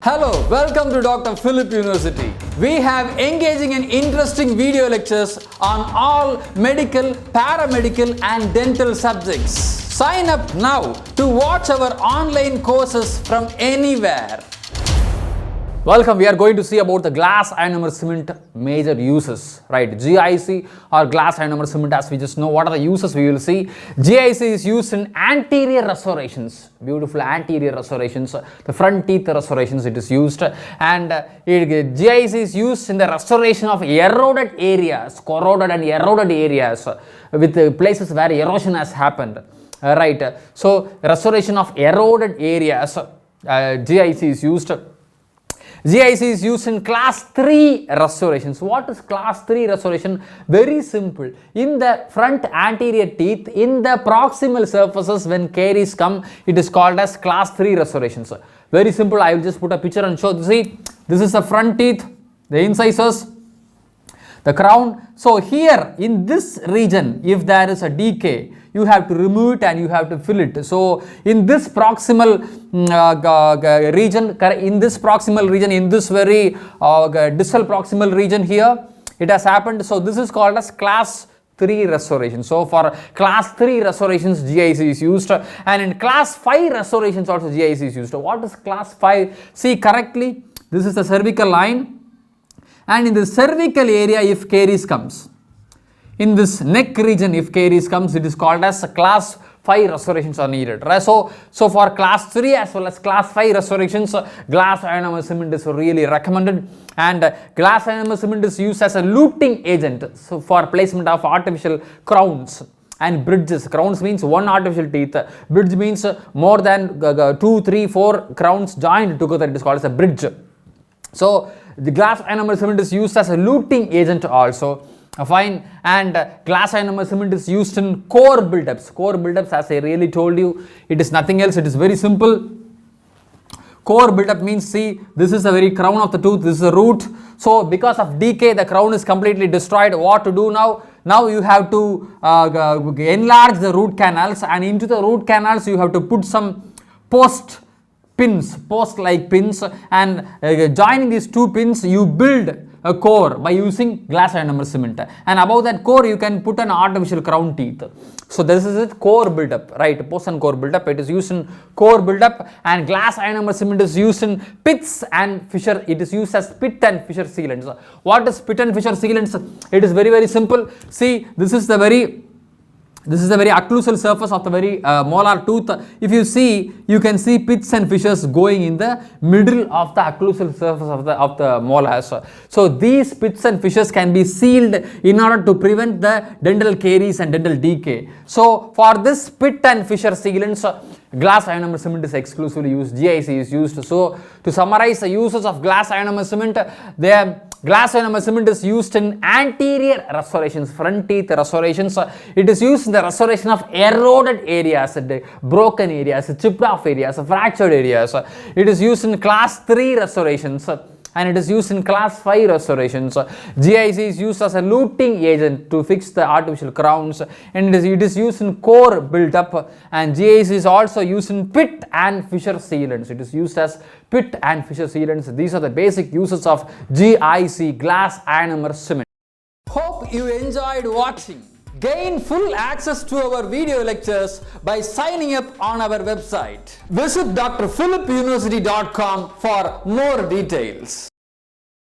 Hello, welcome to Dr. Philip University. We have engaging and interesting video lectures on all medical, paramedical and dental subjects. Sign up now to watch our online courses from anywhere. Welcome, we are going to see about the glass ionomer cement major uses, right? GIC or glass ionomer cement, as we just know. What are the uses we will see? GIC is used in anterior restorations, beautiful anterior restorations, the front teeth restorations it is used, and GIC is used in the restoration of eroded areas, corroded and eroded areas with places where erosion has happened, right? So restoration of eroded areas, GIC is used. GIC is used in class 3 restorations. What is class 3 restoration? Very simple. In the front anterior teeth, in the proximal surfaces when caries come, it is called as class 3 restorations. Very simple. I will just put a picture and show. See, this is the front teeth, the incisors, the crown. So here in this region, if there is a decay, you have to remove it and you have to fill it. So in this proximal region, in this very distal proximal region here, it has happened. So this is called as class 3 restoration. So for class 3 restorations, GIC is used, and in class 5 restorations also GIC is used. What is class 5? See correctly, this is the cervical line, and in the cervical area if caries comes, in this neck region if caries comes, it is called as class 5 restorations are needed, right? So for class 3 as well as class 5 restorations, glass ionomer cement is really recommended, and glass ionomer cement is used as a luting agent, so for placement of artificial crowns and bridges. Crowns means one artificial teeth, bridge means more than 2, 3, 4 crowns joined together, it is called as a bridge. So the glass ionomer cement is used as a luting agent also. Fine, and glass ionomer cement is used in core buildups. Core buildups, as I really told you, it is nothing else, it is very simple. Core buildup means, see, this is the very crown of the tooth, this is the root. So because of decay, the crown is completely destroyed. What to do now? Now you have to enlarge the root canals, and into the root canals you have to put some post like pins, and joining these two pins you build a core by using glass ionomer cement, and above that core you can put an artificial crown teeth. So this is it, core buildup, right? Post and core buildup, it is used in core buildup, and glass ionomer cement is used in pits and fissure. It is used as pit and fissure sealants. What is pit and fissure sealants? It is very simple. See, this is the very occlusal surface of the very molar tooth. If you see, you can see pits and fissures going in the middle of the occlusal surface of the molars. So these pits and fissures can be sealed in order to prevent the dental caries and dental decay. So for this pit and fissure sealants, glass ionomer cement is exclusively used, GIC is used. So to summarize the uses of glass ionomer cement, glass ionomer cement is used in anterior restorations, front teeth restorations. It is used in the restoration of eroded areas, broken areas, chipped off areas, fractured areas. It is used in class 3 restorations, and it is used in class 5 restorations. GIC is used as a luting agent to fix the artificial crowns, and it is used in core build-up, and GIC is also used in pit and fissure sealants. It is used as pit and fissure sealants. These are the basic uses of GIC, glass ionomer cement. Hope you enjoyed watching. Gain full access to our video lectures by signing up on our website. Visit drphilipuniversity.com for more details.